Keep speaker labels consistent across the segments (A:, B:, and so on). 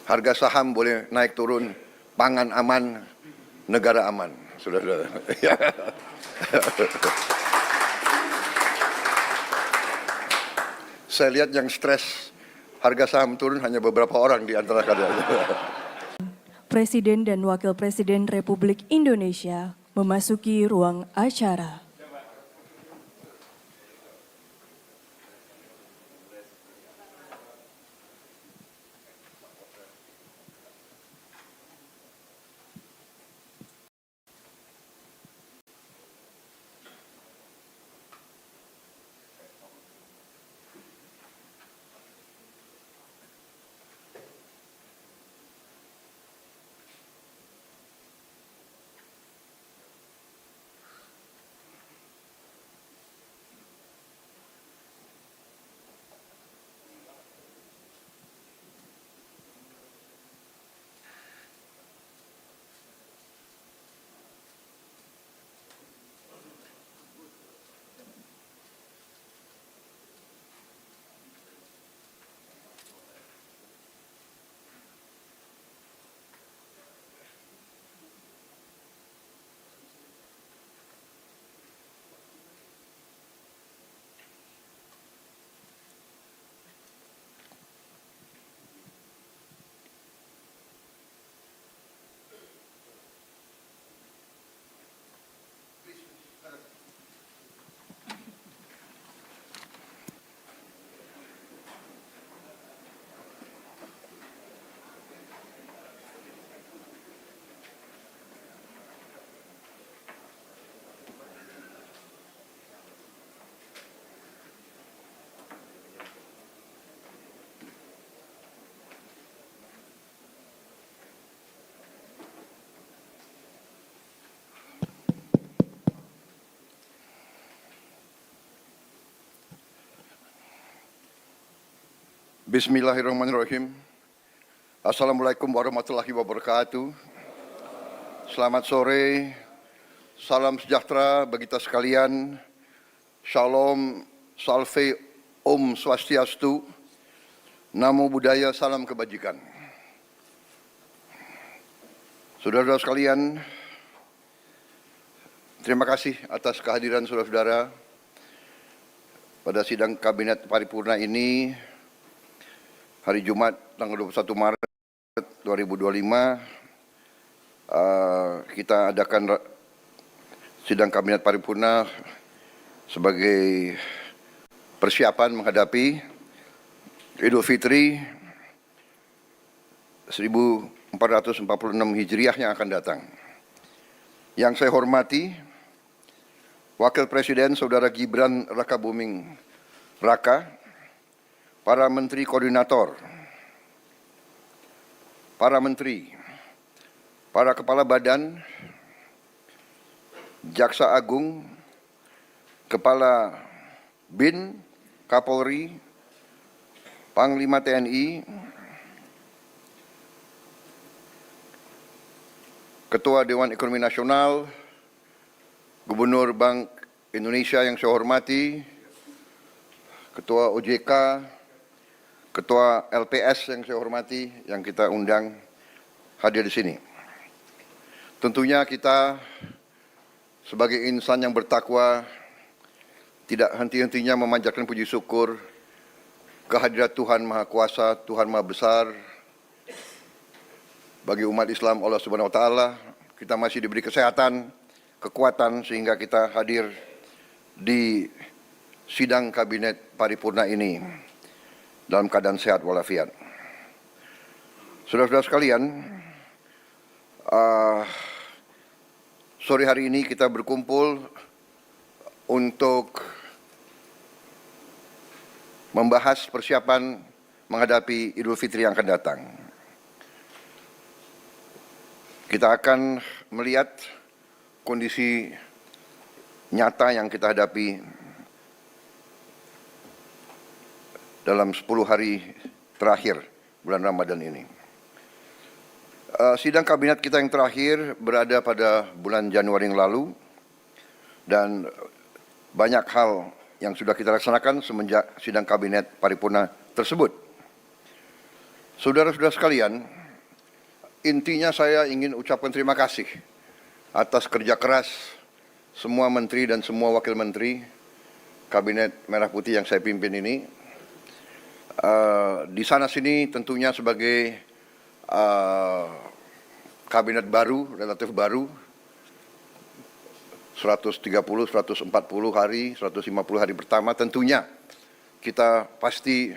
A: harga saham boleh naik turun, pangan aman, negara aman. Saudara-saudara. Saya lihat yang stres harga saham turun hanya beberapa orang di antara kalian.
B: Presiden dan Wakil Presiden Republik Indonesia memasuki ruang acara.
A: Bismillahirrahmanirrahim. Assalamualaikum warahmatullahi wabarakatuh. Selamat sore, salam sejahtera bagi kita sekalian. Shalom, salve, om swastiastu, namo buddhaya, salam kebajikan. Saudara-saudara sekalian, terima kasih atas kehadiran saudara-saudara pada sidang Kabinet Paripurna ini hari Jumat tanggal 21 Maret 2025. Kita adakan sidang Kabinet Paripurna sebagai persiapan menghadapi Idul Fitri 1446 Hijriah yang akan datang. Yang saya hormati Wakil Presiden Saudara Gibran Rakabuming Raka, para menteri koordinator, para menteri, para kepala badan, Jaksa Agung, Kepala BIN, Kapolri, Panglima TNI, Ketua Dewan Ekonomi Nasional, Gubernur Bank Indonesia yang saya hormati, Ketua OJK, Ketua LPS yang saya hormati, yang kita undang hadir di sini. Tentunya kita sebagai insan yang bertakwa tidak henti-hentinya memanjatkan puji syukur kehadirat Tuhan Maha Kuasa, Tuhan Maha Besar. Bagi umat Islam Allah Subhanahu wa taala, kita masih diberi kesehatan, kekuatan sehingga kita hadir di sidang Kabinet Paripurna ini dalam keadaan sehat walafiat. Saudara-saudara sekalian, sore hari ini kita berkumpul untuk membahas persiapan menghadapi Idul Fitri yang akan datang. Kita akan melihat kondisi nyata yang kita hadapi dalam 10 hari terakhir bulan Ramadan ini. Sidang kabinet kita yang terakhir berada pada bulan Januari yang lalu, dan banyak hal yang sudah kita laksanakan semenjak sidang kabinet paripurna tersebut. Saudara-saudara sekalian, intinya saya ingin ucapkan terima kasih atas kerja keras semua menteri dan semua wakil menteri Kabinet Merah Putih yang saya pimpin ini. Di sana sini tentunya sebagai kabinet baru, relatif baru, 130, 140 hari, 150 hari pertama, tentunya kita pasti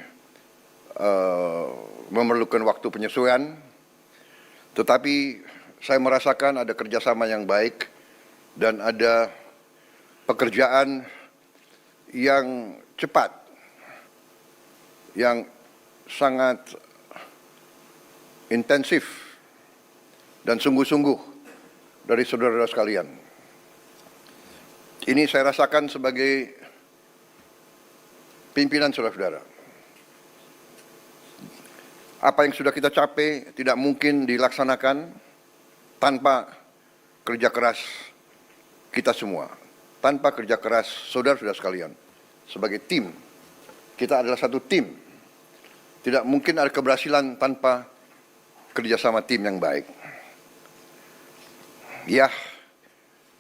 A: memerlukan waktu penyesuaian, tetapi saya merasakan ada kerjasama yang baik dan ada pekerjaan yang cepat, yang sangat intensif dan sungguh-sungguh dari saudara-saudara sekalian. Ini saya rasakan sebagai pimpinan saudara-saudara. Apa yang sudah kita capai tidak mungkin dilaksanakan tanpa kerja keras kita semua, tanpa kerja keras saudara-saudara sekalian. Sebagai tim, kita adalah satu tim. Tidak mungkin ada keberhasilan tanpa kerjasama tim yang baik. Ya,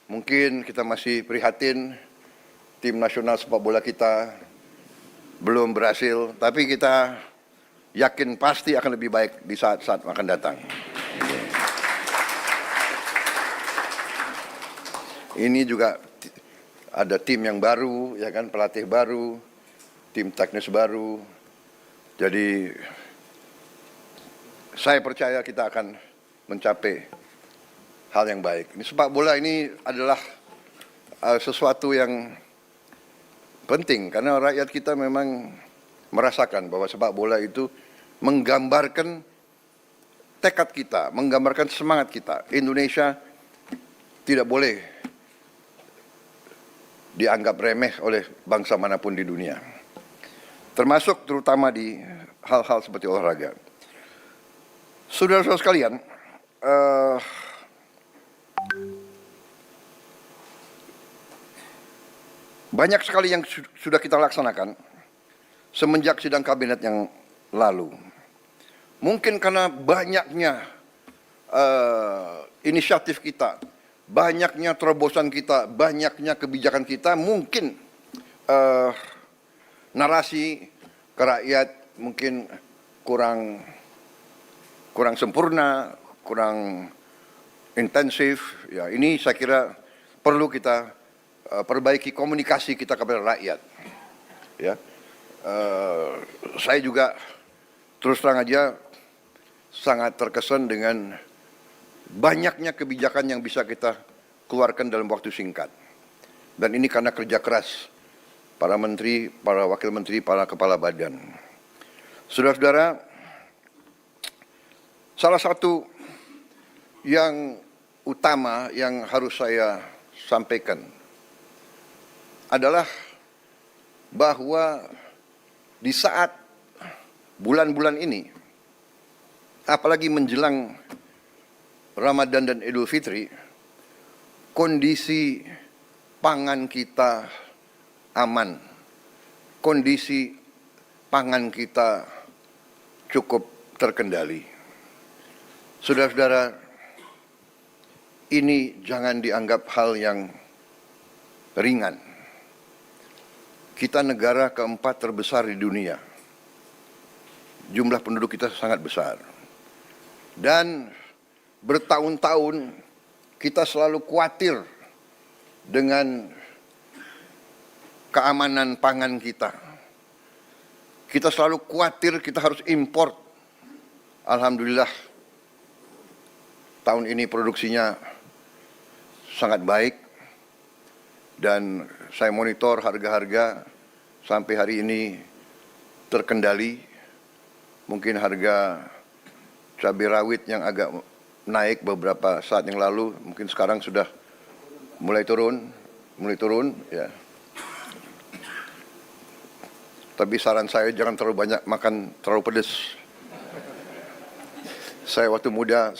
A: mungkin kita masih prihatin tim nasional sepak bola kita belum berhasil, tapi kita yakin pasti akan lebih baik di saat-saat akan datang. Ini juga ada tim yang baru, ya kan, pelatih baru, tim teknis baru. Jadi saya percaya kita akan mencapai hal yang baik. Ini sepak bola ini adalah sesuatu yang penting karena rakyat kita memang merasakan bahwa sepak bola itu menggambarkan tekad kita, menggambarkan semangat kita. Indonesia tidak boleh dianggap remeh oleh bangsa manapun di dunia, termasuk terutama di hal-hal seperti olahraga. Saudara-saudara sekalian, banyak sekali yang sudah kita laksanakan semenjak sidang kabinet yang lalu. Mungkin karena banyaknya inisiatif kita, banyaknya terobosan kita, banyaknya kebijakan kita, mungkin narasi ke rakyat mungkin kurang sempurna, kurang intensif. Ya, ini saya kira perlu kita perbaiki komunikasi kita kepada rakyat. Ya, saya juga terus terang aja sangat terkesan dengan banyaknya kebijakan yang bisa kita keluarkan dalam waktu singkat. Dan ini karena kerja keras para menteri, para wakil menteri, para kepala badan. Saudara-saudara, salah satu yang utama yang harus saya sampaikan adalah bahwa di saat bulan-bulan ini, apalagi menjelang Ramadan dan Idul Fitri, kondisi pangan kita aman, kondisi pangan kita cukup terkendali. Saudara-saudara, ini jangan dianggap hal yang ringan. Kita negara keempat terbesar di dunia. Jumlah penduduk kita sangat besar. Dan bertahun-tahun kita selalu khawatir dengan keamanan pangan kita. Kita selalu khawatir kita harus import. Alhamdulillah tahun ini produksinya sangat baik. Dan saya monitor harga-harga sampai hari ini terkendali. Mungkin harga cabai rawit yang agak naik beberapa saat yang lalu, mungkin sekarang sudah mulai turun ya. Tapi saran saya jangan terlalu banyak makan terlalu pedas. Saya waktu muda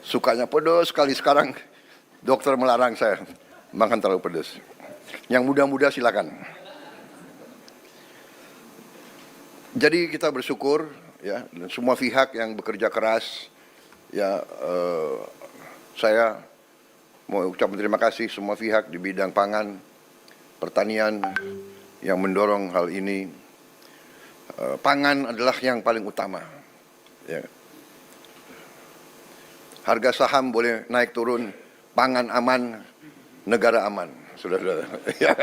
A: sukanya pedas sekali, sekarang dokter melarang saya makan terlalu pedas. Yang muda-muda silakan. Jadi kita bersyukur ya, dan semua pihak yang bekerja keras, ya, saya mau ucapkan terima kasih semua pihak di bidang pangan, pertanian yang mendorong hal ini. Pangan adalah yang paling utama. Ya. Harga saham boleh naik turun, pangan aman, negara aman. Saudara-saudara. Ya.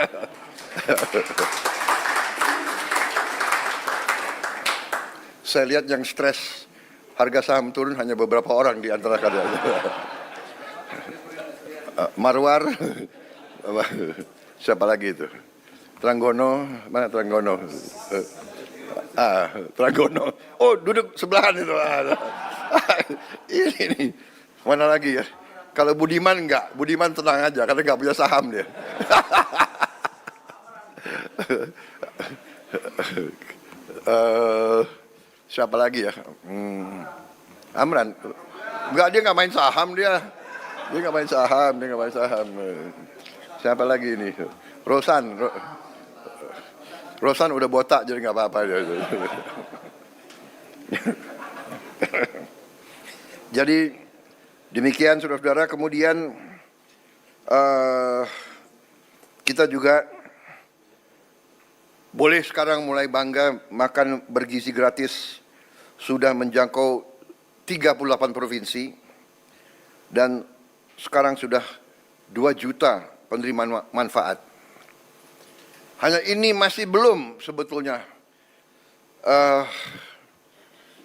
A: Saya lihat yang stres harga saham turun hanya beberapa orang di antara kalian. Marwar, siapa lagi itu? Tranggono, mana Tranggono? Tranggono. Oh, duduk sebelahan itu. Ini, mana lagi ya? Kalau Budiman enggak, Budiman tenang aja karena enggak punya saham dia. Siapa lagi ya? Amran. Enggak, dia enggak main saham dia. Dia enggak main saham. Siapa lagi ini? Rosan udah botak jadi enggak apa-apa dia. Jadi demikian saudara-saudara, kemudian kita juga boleh sekarang mulai bangga makan bergizi gratis sudah menjangkau 38 provinsi dan sekarang sudah 2 juta penerima manfaat. Hanya ini masih belum sebetulnya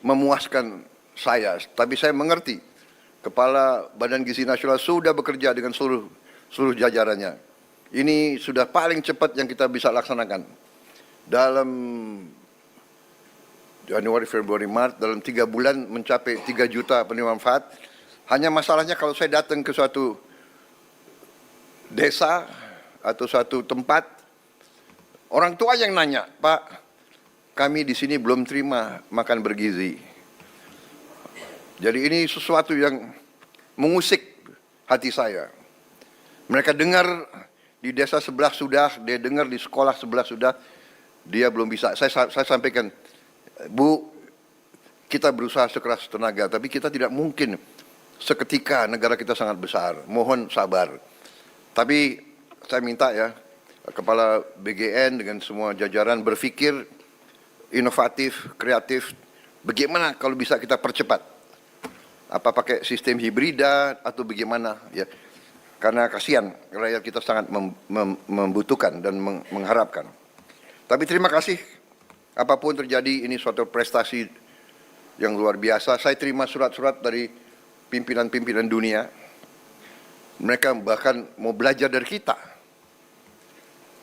A: memuaskan saya, tapi saya mengerti Kepala Badan Gizi Nasional sudah bekerja dengan seluruh jajarannya. Ini sudah paling cepat yang kita bisa laksanakan. Dalam Januari, Februari, Maret, dalam 3 bulan mencapai 3 juta penerima manfaat. Hanya masalahnya kalau saya datang ke suatu desa atau suatu tempat, orang tua yang nanya, Pak, kami di sini belum terima makan bergizi. Jadi ini sesuatu yang mengusik hati saya. Mereka dengar di desa sebelah sudah, dia dengar di sekolah sebelah sudah, dia belum bisa. Saya sampaikan, Bu, kita berusaha sekeras tenaga, tapi kita tidak mungkin seketika, negara kita sangat besar. Mohon sabar. Tapi saya minta ya, Kepala BGN dengan semua jajaran berpikir inovatif, kreatif, bagaimana kalau bisa kita percepat? Apa pakai sistem hibrida atau bagaimana? Ya, karena kasihan rakyat kita sangat membutuhkan dan mengharapkan. Tapi terima kasih, apapun terjadi ini suatu prestasi yang luar biasa. Saya terima surat-surat dari pimpinan-pimpinan dunia. Mereka bahkan mau belajar dari kita.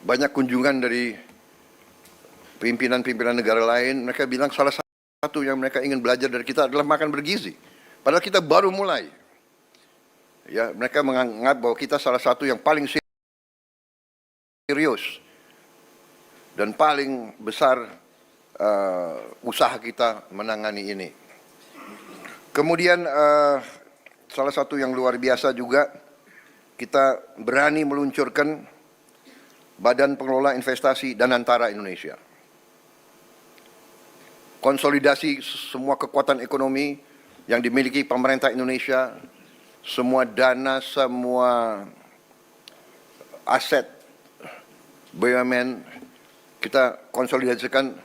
A: Banyak kunjungan dari pimpinan-pimpinan negara lain, mereka bilang salah satu yang mereka ingin belajar dari kita adalah makan bergizi. Padahal kita baru mulai. Ya, mereka menganggap bahwa kita salah satu yang paling serius dan paling besar usaha kita menangani ini. Kemudian salah satu yang luar biasa juga, kita berani meluncurkan Badan Pengelola Investasi Danantara Indonesia. Konsolidasi semua kekuatan ekonomi yang dimiliki pemerintah Indonesia, semua dana, semua aset BUMN, kita konsolidasikan.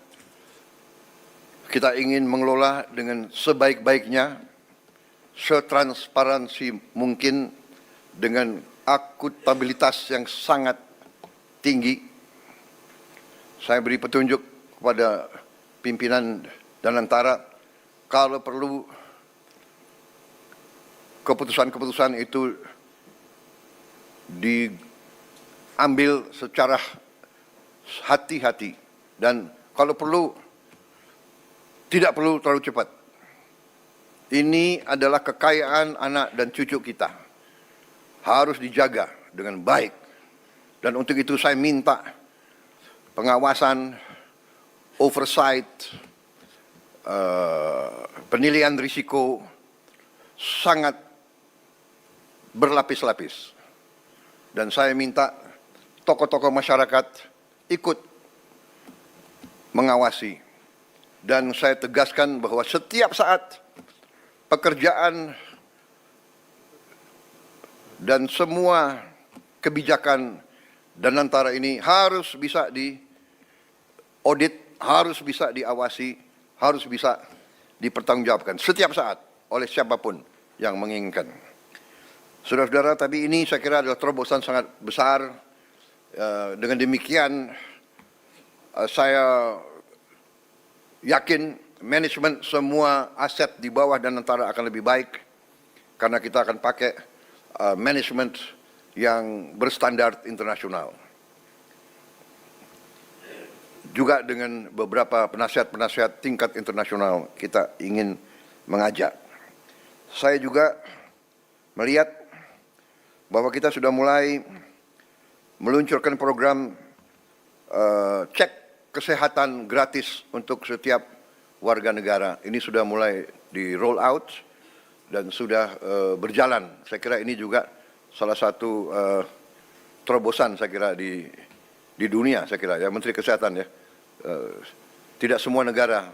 A: Kita ingin mengelola dengan sebaik-baiknya, setransparansi mungkin, dengan akuntabilitas yang sangat tinggi. Saya beri petunjuk kepada pimpinan Danantara, kalau perlu keputusan-keputusan itu diambil secara hati-hati dan kalau perlu tidak perlu terlalu cepat. Ini adalah kekayaan anak dan cucu kita, harus dijaga dengan baik. Dan untuk itu saya minta pengawasan, oversight, penilaian risiko sangat berlapis-lapis. Dan saya minta tokoh-tokoh masyarakat ikut mengawasi dan saya tegaskan bahwa setiap saat pekerjaan dan semua kebijakan Danantara ini harus bisa diaudit, harus bisa diawasi, harus bisa dipertanggungjawabkan setiap saat oleh siapapun yang menginginkan. Saudara-saudara, tapi ini saya kira adalah terobosan sangat besar. Dengan demikian, saya yakin manajemen semua aset di bawah Danantara akan lebih baik karena kita akan pakai manajemen yang berstandar internasional. Juga dengan beberapa penasihat-penasihat tingkat internasional kita ingin mengajak. Saya juga melihat bahwa kita sudah mulai meluncurkan program cek kesehatan gratis untuk setiap warga negara. Ini sudah mulai di roll out dan sudah berjalan. Saya kira ini juga salah satu terobosan saya kira di dunia, saya kira ya, Menteri Kesehatan ya. Tidak semua negara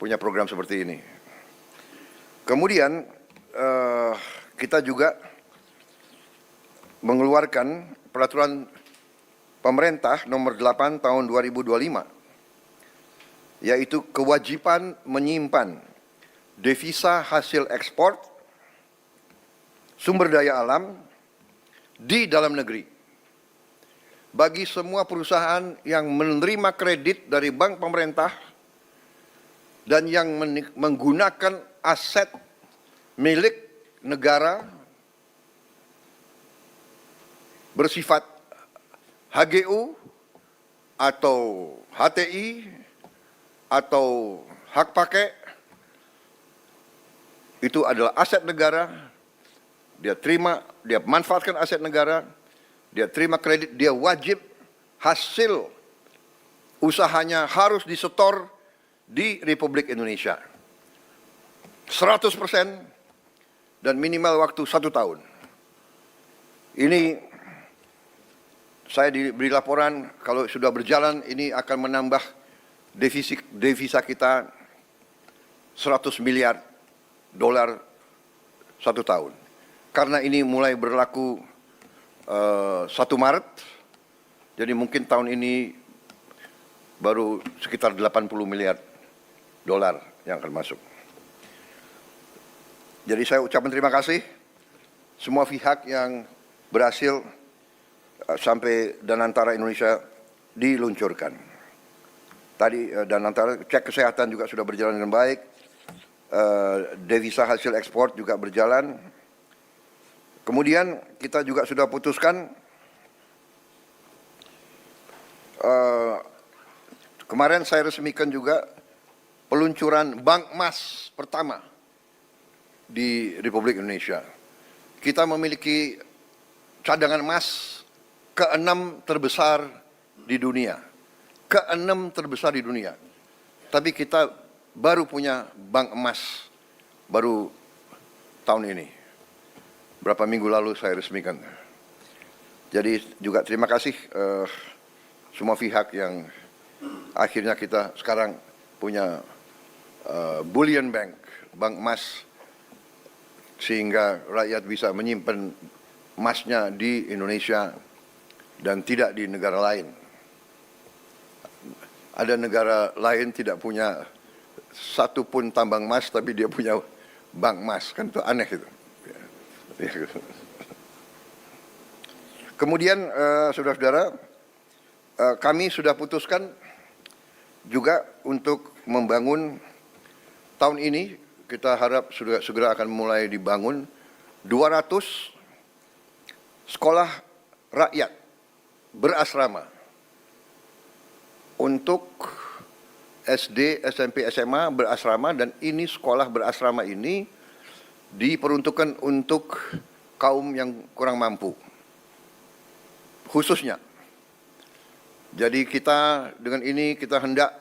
A: punya program seperti ini. Kemudian kita juga mengeluarkan peraturan pemerintah nomor 8 tahun 2025, yaitu kewajiban menyimpan devisa hasil ekspor sumber daya alam di dalam negeri bagi semua perusahaan yang menerima kredit dari bank pemerintah dan yang menggunakan aset milik negara bersifat HGU atau HTI atau hak pakai. Itu adalah aset negara. Dia terima, dia manfaatkan aset negara, dia terima kredit, dia wajib hasil usahanya harus disetor di Republik Indonesia. 100% dan minimal waktu 1 tahun. Ini saya diberi laporan kalau sudah berjalan ini akan menambah devisa kita 100 miliar dolar 1 tahun. Karena ini mulai berlaku 1 Maret, jadi mungkin tahun ini baru sekitar 80 miliar dolar yang akan masuk. Jadi saya ucapkan terima kasih semua pihak yang berhasil sampai Danantara Indonesia diluncurkan. Tadi Danantara cek kesehatan juga sudah berjalan dengan baik, devisa hasil ekspor juga berjalan. Kemudian kita juga sudah putuskan kemarin saya resmikan juga peluncuran bank emas pertama di Republik Indonesia. Kita memiliki cadangan emas ke-6 terbesar di dunia. Ke-6 terbesar di dunia. Tapi kita baru punya bank emas baru tahun ini. Berapa minggu lalu saya resmikan. Jadi juga terima kasih semua pihak yang akhirnya kita sekarang punya bullion bank, bank emas, sehingga rakyat bisa menyimpan emasnya di Indonesia dan tidak di negara lain. Ada negara lain tidak punya satu pun tambang emas, tapi dia punya bank emas, kan itu aneh itu. Kemudian saudara-saudara, kami sudah putuskan juga untuk membangun tahun ini, kita harap sudah segera akan mulai dibangun 200 sekolah rakyat berasrama untuk SD, SMP, SMA berasrama, dan ini sekolah berasrama ini diperuntukkan untuk kaum yang kurang mampu khususnya. Jadi kita dengan ini kita hendak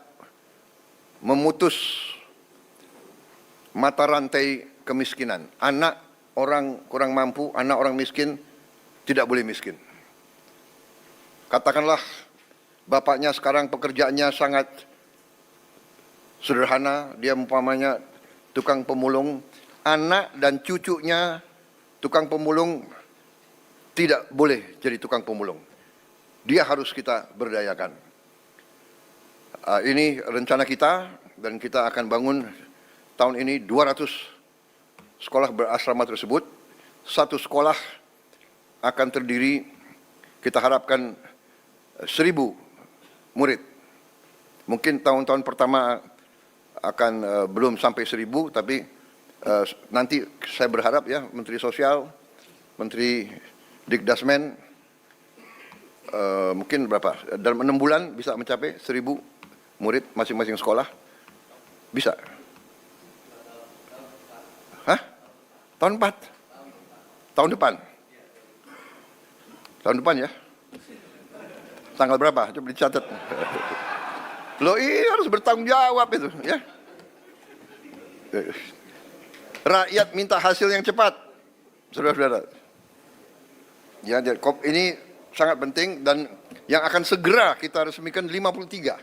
A: memutus mata rantai kemiskinan. Anak orang kurang mampu, anak orang miskin tidak boleh miskin. Katakanlah bapaknya sekarang pekerjaannya sangat sederhana, dia umpamanya tukang pemulung, anak dan cucunya tukang pemulung tidak boleh jadi tukang pemulung. Dia harus kita berdayakan. Ini rencana kita dan kita akan bangun tahun ini 200 sekolah berasrama tersebut. Satu sekolah akan terdiri, kita harapkan 1.000 murid. Mungkin tahun-tahun pertama akan belum sampai 1.000, tapi nanti saya berharap ya Menteri Sosial, Menteri Dikdasmen, mungkin berapa, dalam 6 bulan bisa mencapai 1.000 murid masing-masing sekolah. Bisa. Hah? Tahun 4? Tahun depan? Tahun depan ya? Tanggal berapa? Coba dicatat. Loh, ini harus bertanggung jawab itu, ya. Rakyat minta hasil yang cepat, saudara-saudara. Ya, ini sangat penting dan yang akan segera kita resmikan 53.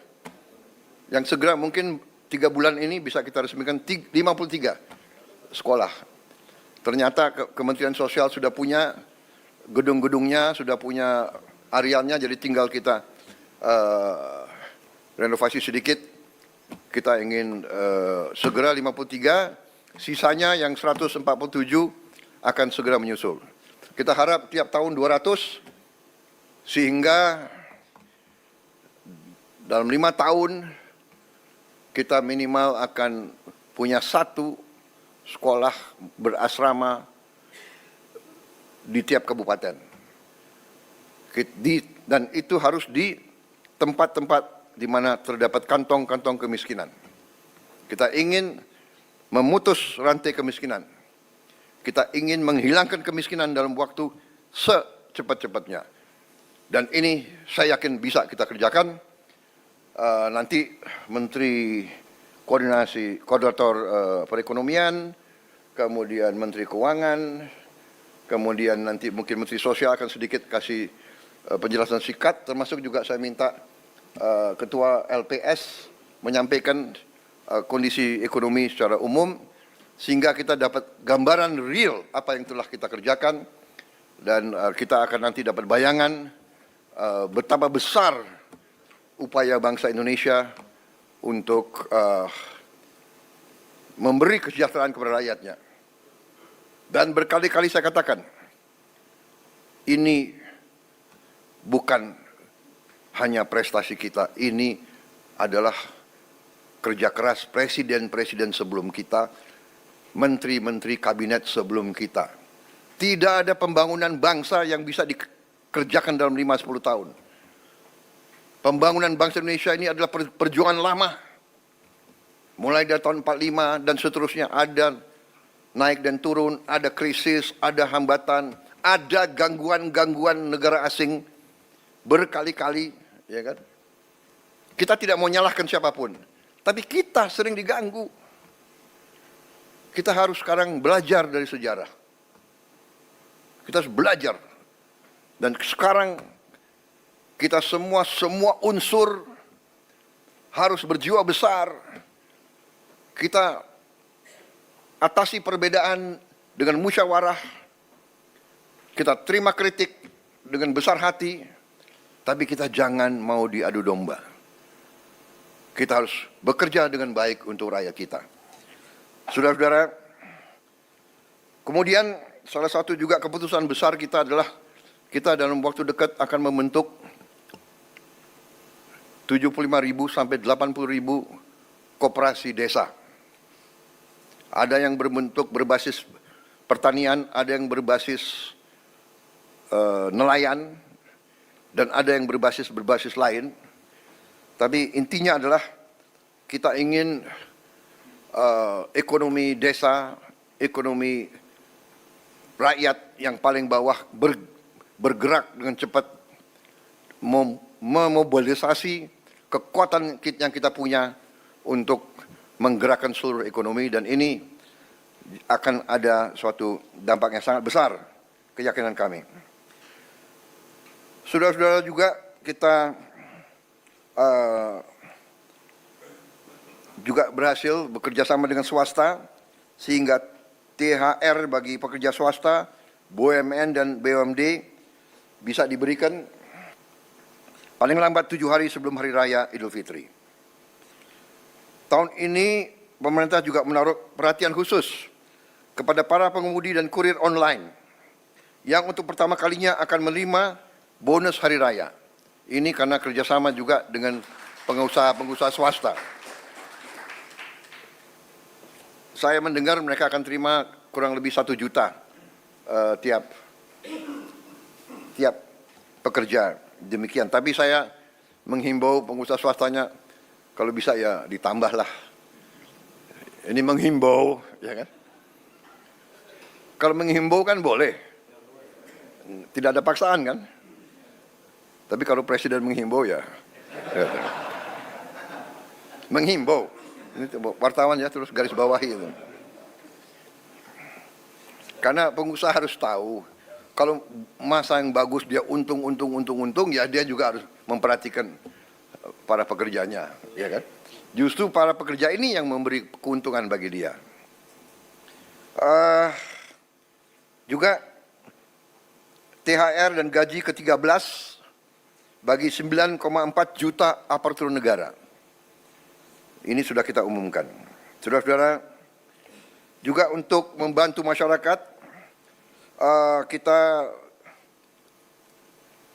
A: Yang segera mungkin 3 bulan ini bisa kita resmikan 53 sekolah. Ternyata Kementerian Sosial sudah punya gedung-gedungnya, sudah punya arealnya, jadi tinggal kita renovasi sedikit. Kita ingin segera 53, sisanya yang 147 akan segera menyusul. Kita harap tiap tahun 200, sehingga dalam 5 tahun kita minimal akan punya 1 sekolah berasrama di tiap kabupaten. Dan itu harus di tempat-tempat di mana terdapat kantong-kantong kemiskinan. Kita ingin memutus rantai kemiskinan. Kita ingin menghilangkan kemiskinan dalam waktu secepat-cepatnya. Dan ini saya yakin bisa kita kerjakan. Nanti Menteri Koordinator Perekonomian, kemudian Menteri Keuangan, kemudian nanti mungkin Menteri Sosial akan sedikit kasih penjelasan singkat, termasuk juga saya minta Ketua LPS menyampaikan kondisi ekonomi secara umum, sehingga kita dapat gambaran real apa yang telah kita kerjakan, dan kita akan nanti dapat bayangan betapa besar upaya bangsa Indonesia untuk memberi kesejahteraan kepada rakyatnya. Dan berkali-kali saya katakan, ini bukan hanya prestasi kita, ini adalah kerja keras presiden-presiden sebelum kita, menteri-menteri kabinet sebelum kita. Tidak ada pembangunan bangsa yang bisa dikerjakan dalam 5-10 tahun. Pembangunan bangsa Indonesia ini adalah perjuangan lama. Mulai dari tahun 45 dan seterusnya, ada naik dan turun, ada krisis, ada hambatan, ada gangguan-gangguan negara asing berkali-kali, ya kan? Kita tidak mau nyalahkan siapapun, tapi kita sering diganggu. Kita harus sekarang belajar dari sejarah. Kita harus belajar. Dan sekarang kita semua unsur harus berjiwa besar. Kita atasi perbedaan dengan musyawarah. Kita terima kritik dengan besar hati, tapi kita jangan mau diadu domba. Kita harus bekerja dengan baik untuk rakyat kita. Saudara-saudara, kemudian salah satu juga keputusan besar kita adalah kita dalam waktu dekat akan membentuk 75.000 sampai 80.000 koperasi desa. Ada yang berbentuk berbasis pertanian, ada yang berbasis nelayan, dan ada yang berbasis lain. Tapi intinya adalah kita ingin ekonomi desa, ekonomi rakyat yang paling bawah bergerak dengan cepat, memobilisasi kekuatan yang kita punya untuk menggerakkan seluruh ekonomi, dan ini akan ada suatu dampak yang sangat besar, keyakinan kami. Saudara-saudara, juga kita juga berhasil bekerja sama dengan swasta sehingga THR bagi pekerja swasta, BUMN dan BUMD bisa diberikan paling lambat 7 hari sebelum Hari Raya Idul Fitri. Tahun ini pemerintah juga menaruh perhatian khusus kepada para pengemudi dan kurir online yang untuk pertama kalinya akan menerima bonus Hari Raya. Ini karena kerjasama juga dengan pengusaha-pengusaha swasta. Saya mendengar mereka akan terima kurang lebih 1 juta tiap pekerja. Demikian. Tapi saya menghimbau pengusaha swastanya, kalau bisa ya ditambahlah. Ini menghimbau, ya kan? Kalau menghimbau kan boleh. Tidak ada paksaan kan? Tapi kalau presiden menghimbau ya. Menghimbau. Ini wartawan ya terus garis bawahi itu. Karena pengusaha harus tahu kalau masa yang bagus dia untung ya dia juga harus memperhatikan para pekerjanya, ya kan? Justru para pekerja ini yang memberi keuntungan bagi dia. Juga THR dan gaji ke-13 bagi 9,4 juta aparatur negara. Ini sudah kita umumkan. Saudara-saudara, juga untuk membantu masyarakat, kita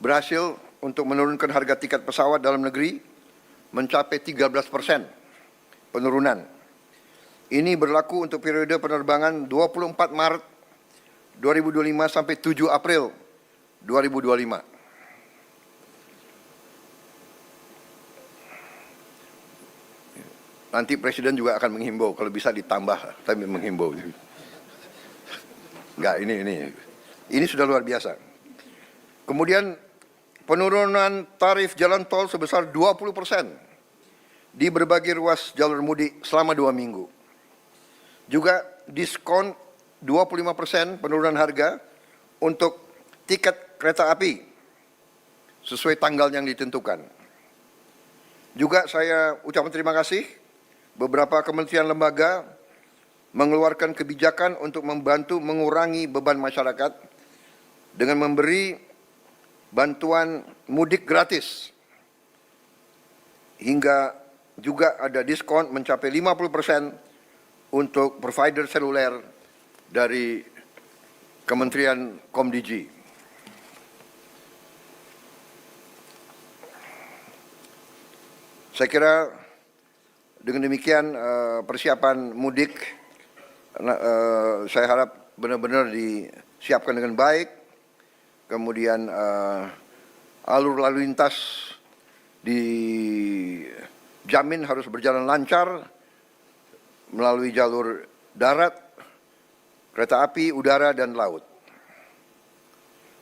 A: berhasil untuk menurunkan harga tiket pesawat dalam negeri mencapai 13% penurunan. Ini berlaku untuk periode penerbangan 24 Maret 2025 sampai 7 April 2025. Nanti Presiden juga akan menghimbau, kalau bisa ditambah, tapi menghimbau. Enggak, ini sudah luar biasa. Kemudian penurunan tarif jalan tol sebesar 20% di berbagai ruas jalur mudik selama 2 minggu. Juga diskon 25% penurunan harga untuk tiket kereta api sesuai tanggal yang ditentukan. Juga saya ucapkan terima kasih beberapa kementerian lembaga mengeluarkan kebijakan untuk membantu mengurangi beban masyarakat dengan memberi bantuan mudik gratis hingga juga ada diskon mencapai 50% untuk provider seluler dari Kementerian Komdigi. Saya kira dengan demikian persiapan mudik saya harap benar-benar disiapkan dengan baik. Kemudian alur lalu lintas dijamin harus berjalan lancar melalui jalur darat, kereta api, udara, dan laut.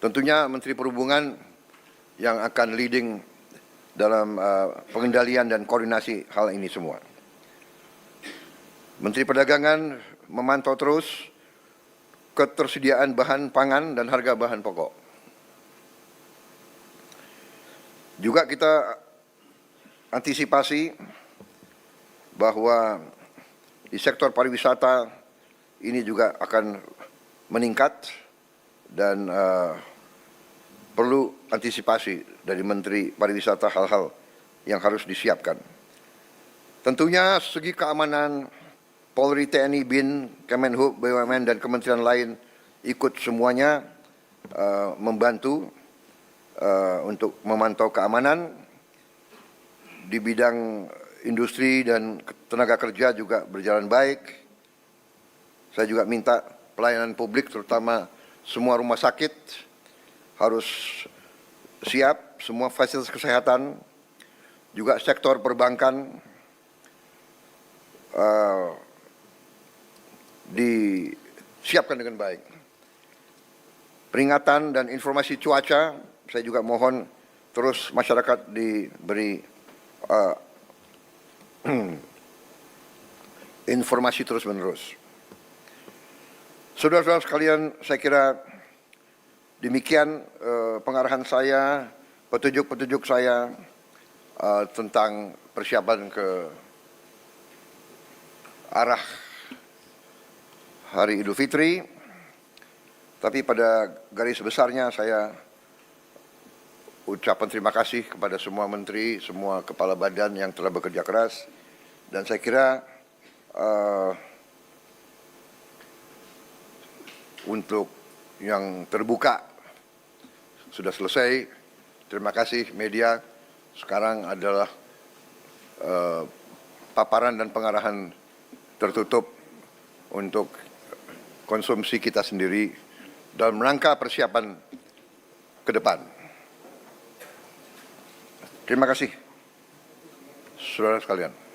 A: Tentunya Menteri Perhubungan yang akan leading dalam pengendalian dan koordinasi hal ini semua. Menteri Perdagangan memantau terus ketersediaan bahan pangan dan harga bahan pokok. Juga kita antisipasi bahwa di sektor pariwisata ini juga akan meningkat dan perlu antisipasi dari Menteri Pariwisata hal-hal yang harus disiapkan. Tentunya segi keamanan Polri, TNI, BIN, Kemenhub, BUMN dan kementerian lain ikut semuanya membantu untuk memantau keamanan. Di bidang industri dan tenaga kerja juga berjalan baik. Saya juga minta pelayanan publik terutama semua rumah sakit harus siap, semua fasilitas kesehatan, juga sektor perbankan disiapkan dengan baik. Peringatan dan informasi cuaca, saya juga mohon terus masyarakat diberi informasi terus-menerus. Saudara-saudara sekalian, saya kira demikian pengarahan saya, petunjuk-petunjuk saya tentang persiapan ke arah Hari Idul Fitri, tapi pada garis besarnya saya ucapan terima kasih kepada semua menteri, semua kepala badan yang telah bekerja keras, dan saya kira untuk yang terbuka sudah selesai. Terima kasih media. Sekarang adalah paparan dan pengarahan tertutup untuk konsumsi kita sendiri dalam rangka persiapan ke depan. Terima kasih, saudara sekalian.